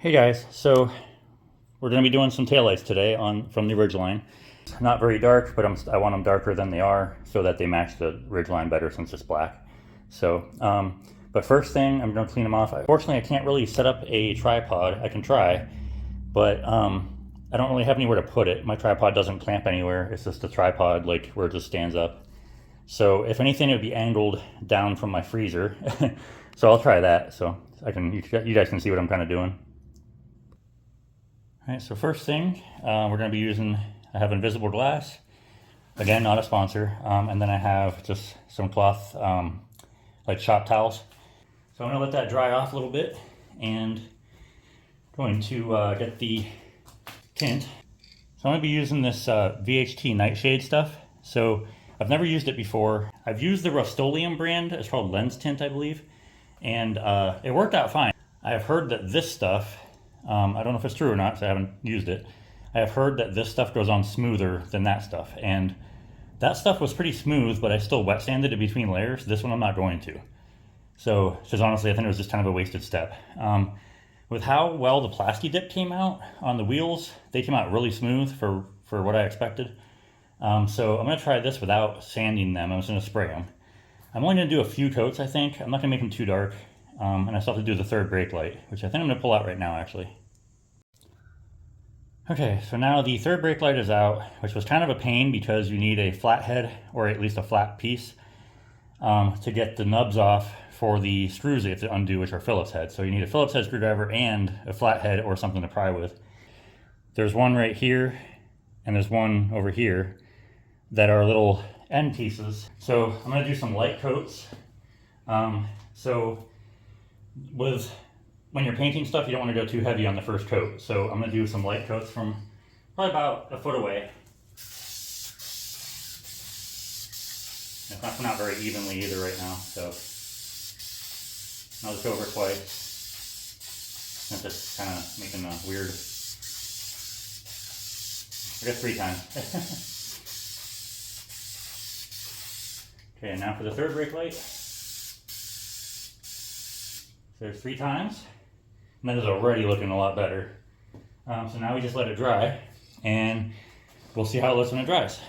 Hey guys, so we're going to be doing some taillights today from the Ridgeline. Not very dark, but I want them darker than they are so that they match the Ridgeline better since it's black. So, but first thing, I'm going to clean them off. Fortunately, I can't really set up a tripod. I can try, but I don't really have anywhere to put it. My tripod doesn't clamp anywhere. It's just a tripod like where it just stands up. So if anything, it would be angled down from my freezer. So I'll try that so you guys can see what I'm kind of doing. All right, so first thing, we're going to be using, I have invisible glass, again, not a sponsor, and then I have just some cloth, like shop towels. So I'm going to let that dry off a little bit, and going to get the tint. So I'm going to be using this VHT nightshade stuff. So I've never used it before. I've used the Rust-Oleum brand, it's called Lens Tint, I believe, and it worked out fine. I have heard that this stuff, I don't know if it's true or not, so I haven't used it. I have heard that this stuff goes on smoother than that stuff, and that stuff was pretty smooth, but I still wet sanded it between layers. This one I'm not going to. So, because honestly, I think it was just kind of a wasted step. With how well the Plasti Dip came out on the wheels, they came out really smooth for what I expected. So I'm going to try this without sanding them. I'm just going to spray them. I'm only going to do a few coats, I think. I'm not going to make them too dark. And I still have to do the third brake light, which I think I'm going to pull out right now, actually. Okay, so now the third brake light is out, which was kind of a pain because you need a flat head, or at least a flat piece, to get the nubs off for the screws that you have to undo, which are Phillips heads. So you need a Phillips head screwdriver and a flat head or something to pry with. There's one right here, and there's one over here that are little end pieces. So I'm going to do some light coats. When you're painting stuff, you don't want to go too heavy on the first coat. So I'm going to do some light coats from probably about a foot away. It's not coming out very evenly either right now, so I'll just go over it twice. I'm just kind of making a weird, I guess 3 times. Okay, and now for the third brake light. So there's 3 times. And that is already looking a lot better. So now we just let it dry, and we'll see how it looks when it dries.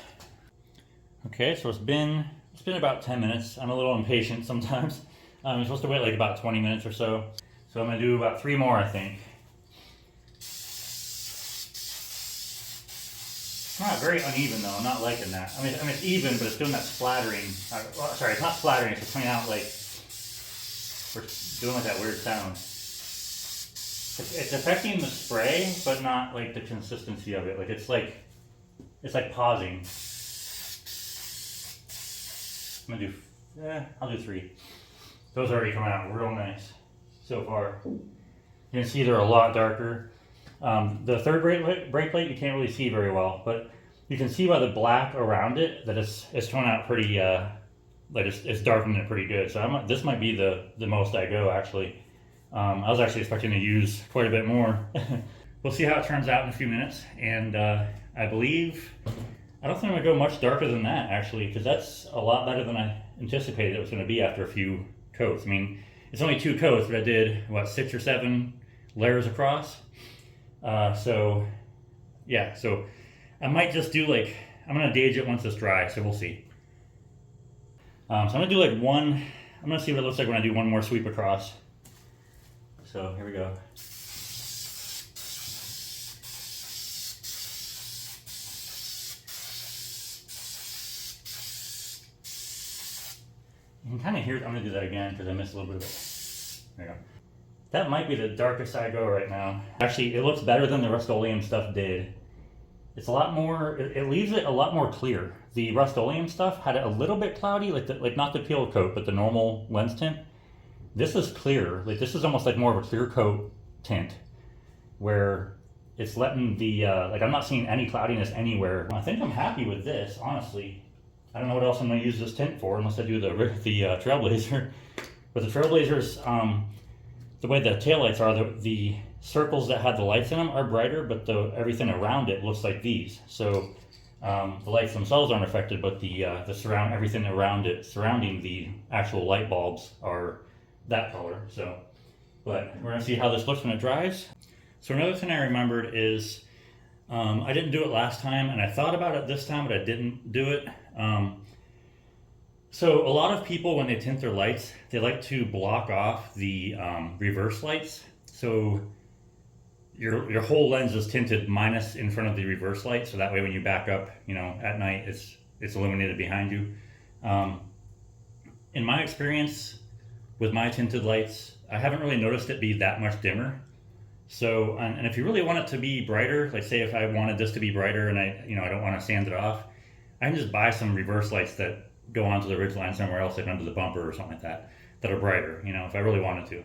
Okay, so it's been about 10 minutes. I'm a little impatient sometimes. I'm supposed to wait like about 20 minutes or so. So I'm gonna do about 3 more, I think. It's not very uneven though, I'm not liking that. I mean it's even, but it's doing that splattering. Sorry, it's not splattering, it's just coming out like, we're doing like that weird sound. It's affecting the spray, but not like the consistency of it. Like it's like pausing. I'll do 3. Those already come out real nice so far. You can see they're a lot darker. The third brake light you can't really see very well, but you can see by the black around it that it's coming out pretty, like it's darkening it pretty good. So this might be the most I go actually. I was actually expecting to use quite a bit more. We'll see how it turns out in a few minutes, and I don't think I'm going to go much darker than that actually, because that's a lot better than I anticipated it was going to be after a few coats. I mean, it's only 2 coats, but I did, what, 6 or 7 layers across? So yeah, so I might just do like, I'm going to gauge it once it's dry, so we'll see. So I'm going to do like I'm going to see what it looks like when I do one more sweep across. So here we go. You can kind of hear it. I'm going to do that again because I missed a little bit of it. There you go. That might be the darkest I go right now. Actually, it looks better than the Rust-Oleum stuff did. It's a lot more, it leaves it a lot more clear. The Rust-Oleum stuff had it a little bit cloudy, like not the peel coat, but the normal lens tint. This is clear. Like this is almost like more of a clear coat tint, where it's letting the like I'm not seeing any cloudiness anywhere. I think I'm happy with this, honestly. I don't know what else I'm going to use this tint for unless I do the Trailblazer. But the Trailblazers, the way the taillights are, the circles that have the lights in them are brighter, but everything around it looks like these. So the lights themselves aren't affected, but everything around it, surrounding the actual light bulbs, are that color. So, but we're gonna see how this looks when it dries. So another thing I remembered is I didn't do it last time, and I thought about it this time, but I didn't do it. So a lot of people, when they tint their lights, they like to block off the reverse lights. So your whole lens is tinted minus in front of the reverse light, so that way when you back up, at night, it's illuminated behind you. In my experience with my tinted lights, I haven't really noticed it be that much dimmer. So, and if you really want it to be brighter, like say if I wanted this to be brighter and I don't want to sand it off, I can just buy some reverse lights that go onto the Ridgeline somewhere else, like under the bumper or something like that, that are brighter, if I really wanted to.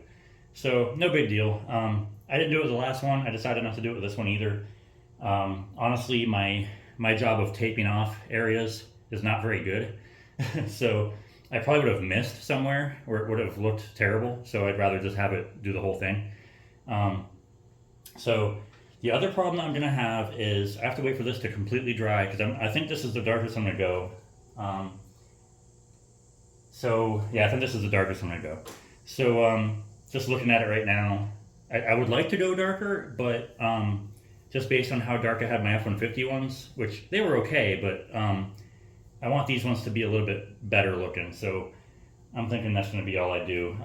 So no big deal. I didn't do it with the last one. I decided not to do it with this one either. Honestly, my job of taping off areas is not very good. So I probably would have missed somewhere where it would have looked terrible. So I'd rather just have it do the whole thing. So the other problem that I'm going to have is I have to wait for this to completely dry, because I think this is the darkest I'm going to go. So yeah, I think this is the darkest I'm going to go. So just looking at it right now, I would like to go darker, but just based on how dark I had my F-150 ones, which they were okay, but I want these ones to be a little bit better looking. So I'm thinking that's going to be all I do.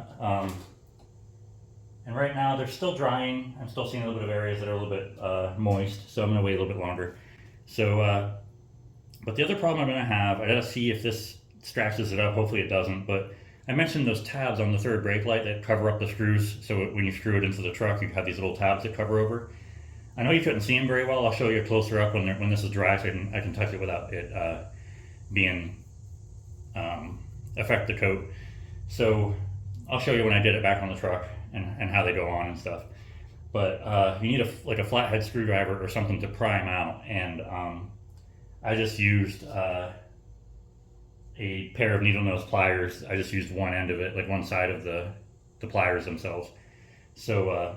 And right now they're still drying. I'm still seeing a little bit of areas that are a little bit moist, so I'm going to wait a little bit longer. So, but the other problem I'm going to have, I got to see if this scratches it up. Hopefully it doesn't. But I mentioned those tabs on the third brake light that cover up the screws. So when you screw it into the truck, you have these little tabs that cover over. I know you couldn't see them very well. I'll show you closer up when this is dry, so I can touch it without it being affect the coat. So I'll show you when I get it back on the truck and how they go on and stuff. But you need a flathead screwdriver or something to pry them out. And I just used a pair of needle nose pliers. I just used one end of it, like one side of the pliers themselves. So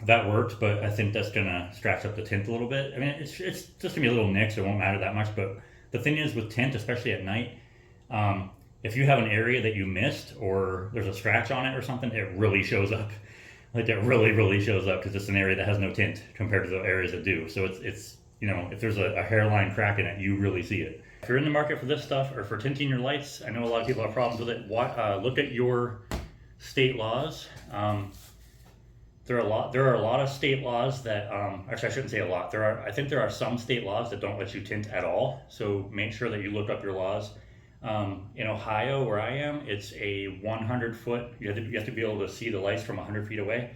that worked, but I think that's gonna scratch up the tint a little bit. I mean, it's just gonna be a little nick, so it won't matter that much. But the thing is with tint, especially at night, if you have an area that you missed or there's a scratch on it or something, it really shows up. Like it really shows up, because it's an area that has no tint compared to the areas that do. So it's if there's a hairline crack in it, you really see it. If you're in the market for this stuff or for tinting your lights, I know a lot of people have problems with it. Look at your state laws. There are a lot of state laws that actually I shouldn't say a lot. I think there are some state laws that don't let you tint at all. So make sure that you look up your laws. In Ohio, where I am, it's a 100-foot. You have to be able to see the lights from 100 feet away.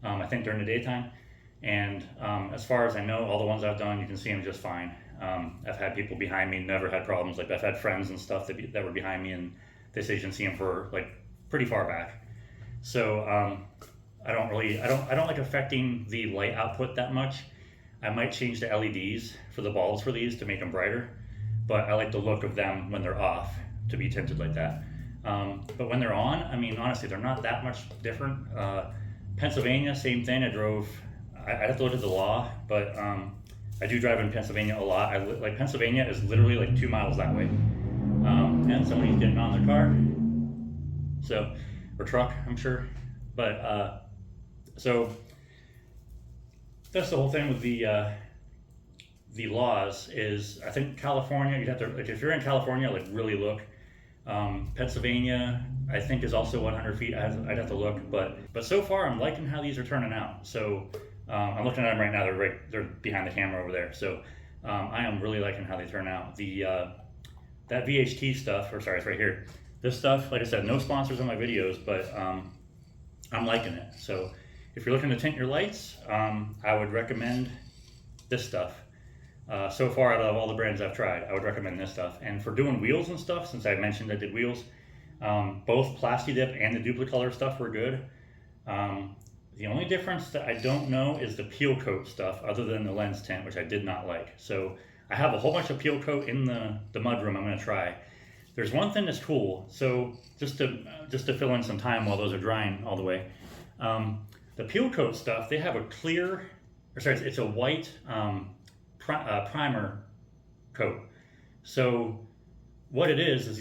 I think during the daytime. And as far as I know, all the ones I've done, you can see them just fine. I've had people behind me, never had problems. Like I've had friends and stuff that were behind me, and they say you can see them for like pretty far back. So I don't like affecting the light output that much. I might change the LEDs for the bulbs for these to make them brighter, but I like the look of them when they're off to be tinted like that. But when they're on, I mean, honestly, they're not that much different. Pennsylvania, same thing. I'd have to look at the law, but I do drive in Pennsylvania a lot. Like Pennsylvania is literally like 2 miles that way. And somebody's getting on their car. So, or truck, I'm sure. But, so that's the whole thing with the laws is, I think California, you'd have to, like if you're in California, like really look. Pennsylvania, I think is also 100 feet. I'd have to look, but so far I'm liking how these are turning out. So I'm looking at them right now. They're behind the camera over there. So I am really liking how they turn out. That VHT stuff, or sorry, it's right here. This stuff, like I said, no sponsors on my videos, but I'm liking it. So if you're looking to tint your lights, I would recommend this stuff. So far, out of all the brands I've tried, I would recommend this stuff. And for doing wheels and stuff, since I mentioned I did wheels, both Plasti-Dip and the Duplicolor stuff were good. The only difference that I don't know is the peel coat stuff, other than the lens tint, which I did not like. So I have a whole bunch of peel coat in the mudroom I'm going to try. There's one thing that's cool. So just to fill in some time while those are drying all the way, the peel coat stuff, they have a clear, or sorry, it's a white primer coat. So what it is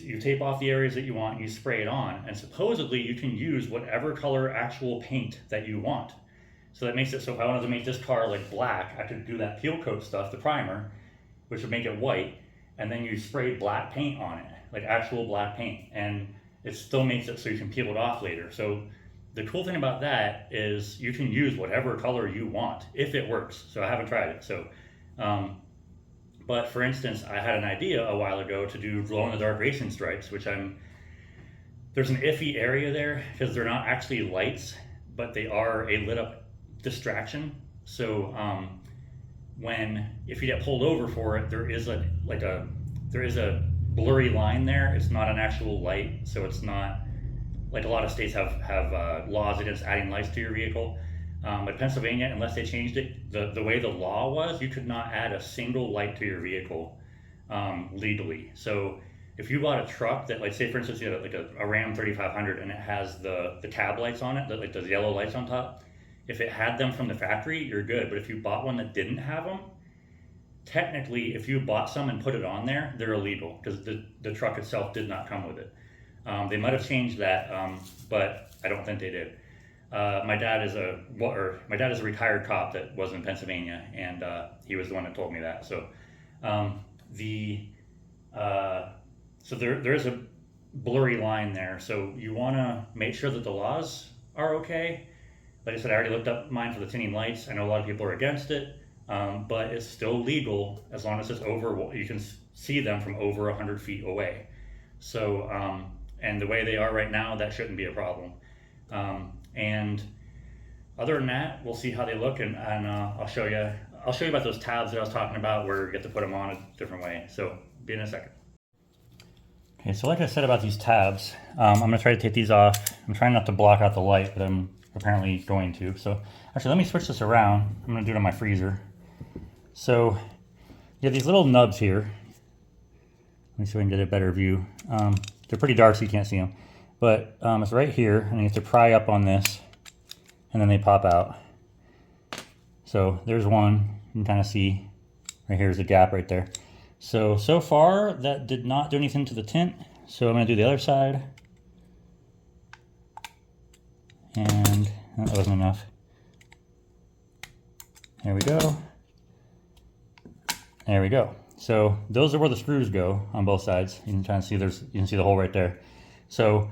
you tape off the areas that you want, you spray it on, and supposedly you can use whatever color actual paint that you want. So that makes it so if I wanted to make this car like black, I could do that peel coat stuff, the primer, which would make it white, and then you spray black paint on it, like actual black paint, and it still makes it so you can peel it off later. So the cool thing about that is you can use whatever color you want if it works. So I haven't tried it. So, but for instance, I had an idea a while ago to do glow in the dark racing stripes, which there's an iffy area there because they're not actually lights, but they are a lit up distraction. So if you get pulled over for it, there is a blurry line there. It's not an actual light, so it's not like a lot of states have laws against adding lights to your vehicle. But Pennsylvania, unless they changed it, the way the law was, you could not add a single light to your vehicle legally. So if you bought a truck that, like, say for instance, you have like a Ram 3500 and it has the cab lights on it, like those yellow lights on top, if it had them from the factory, you're good. But if you bought one that didn't have them, technically, if you bought some and put it on there, they're illegal because the truck itself did not come with it. They might have changed that, but I don't think they did. My dad is a retired cop that was in Pennsylvania, and he was the one that told me that. So there is a blurry line there. So you want to make sure that the laws are okay. Like I said, I already looked up mine for the tinting lights. I know a lot of people are against it, but it's still legal as long as it's over. You can see them from over 100 feet away. So, and the way they are right now, that shouldn't be a problem. And other than that, we'll see how they look, and I'll show you about those tabs that I was talking about, where you get to put them on a different way. So, be in a second. Okay, so like I said about these tabs, I'm gonna try to take these off. I'm trying not to block out the light, but I'm apparently going to. So actually, let me switch this around. I'm gonna do it on my freezer. So you have these little nubs here. Let me see if I can get a better view. They're pretty dark, so you can't see them. But it's right here, and you have to pry up on this, and then they pop out. So there's one. You can kind of see right here's a gap right there. So far, that did not do anything to the tint. So I'm gonna do the other side. And that wasn't enough. There we go. There we go. So those are where the screws go on both sides. You can kind of see you can see the hole right there. So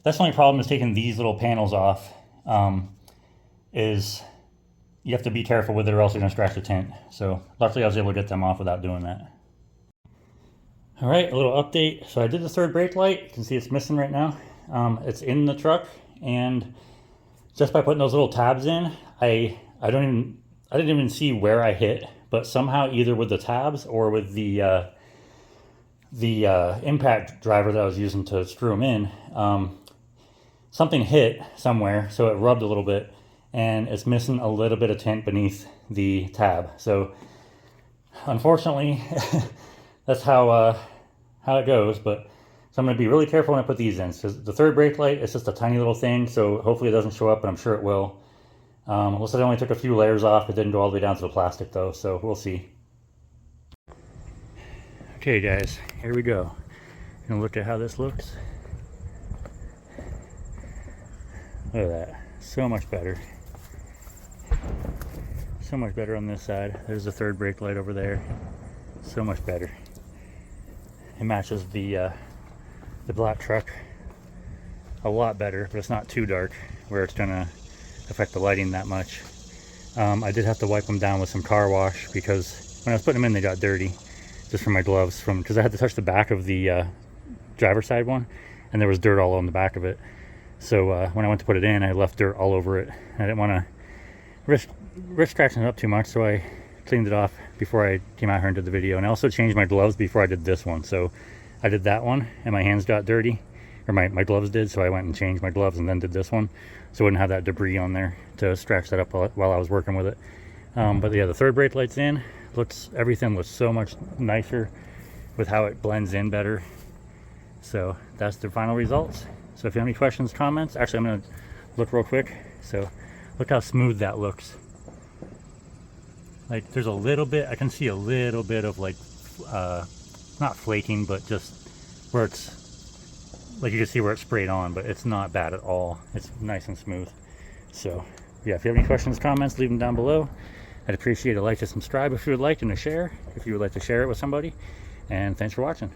that's the only problem is taking these little panels off. Is you have to be careful with it or else you're gonna scratch the tint. So luckily I was able to get them off without doing that. All right, a little update. So I did the third brake light. You can see it's missing right now. It's in the truck, and just by putting those little tabs in, I didn't even see where I hit, but somehow either with the tabs or with the impact driver that I was using to screw them in, something hit somewhere, so it rubbed a little bit, and it's missing a little bit of tint beneath the tab. So unfortunately, that's how it goes. But so I'm going to be really careful when I put these in, because the third brake light, it's just a tiny little thing, so hopefully it doesn't show up, but I'm sure it will. Looks like I only took a few layers off. It didn't go all the way down to the plastic though, so we'll see. Okay guys, here we go. Gonna look at how this looks. Look at that, so much better. So much better on this side. There's the third brake light over there. So much better. It matches the black truck a lot better, but it's not too dark where it's gonna affect the lighting that much. I did have to wipe them down with some car wash because when I was putting them in, they got dirty, just from my gloves, because I had to touch the back of the driver's side one, and there was dirt all on the back of it. So when I went to put it in, I left dirt all over it. I didn't want to risk scratching it up too much, so I cleaned it off before I came out here and did the video. And I also changed my gloves before I did this one. So I did that one, and my hands got dirty, or my gloves did, so I went and changed my gloves and then did this one, so I wouldn't have that debris on there to scratch that up while I was working with it. But yeah, the third brake light's in. Everything looks so much nicer with how it blends in better. So that's the final results. So if you have any questions, comments, actually I'm gonna look real quick. So look how smooth that looks. Like there's a little bit, I can see a little bit of like, not flaking, but just where it's, like you can see where it's sprayed on, but it's not bad at all. It's nice and smooth. So Yeah, if you have any questions, comments, leave them down below. I'd appreciate a like to subscribe if you would like, and a share if you would like to share it with somebody. And thanks for watching.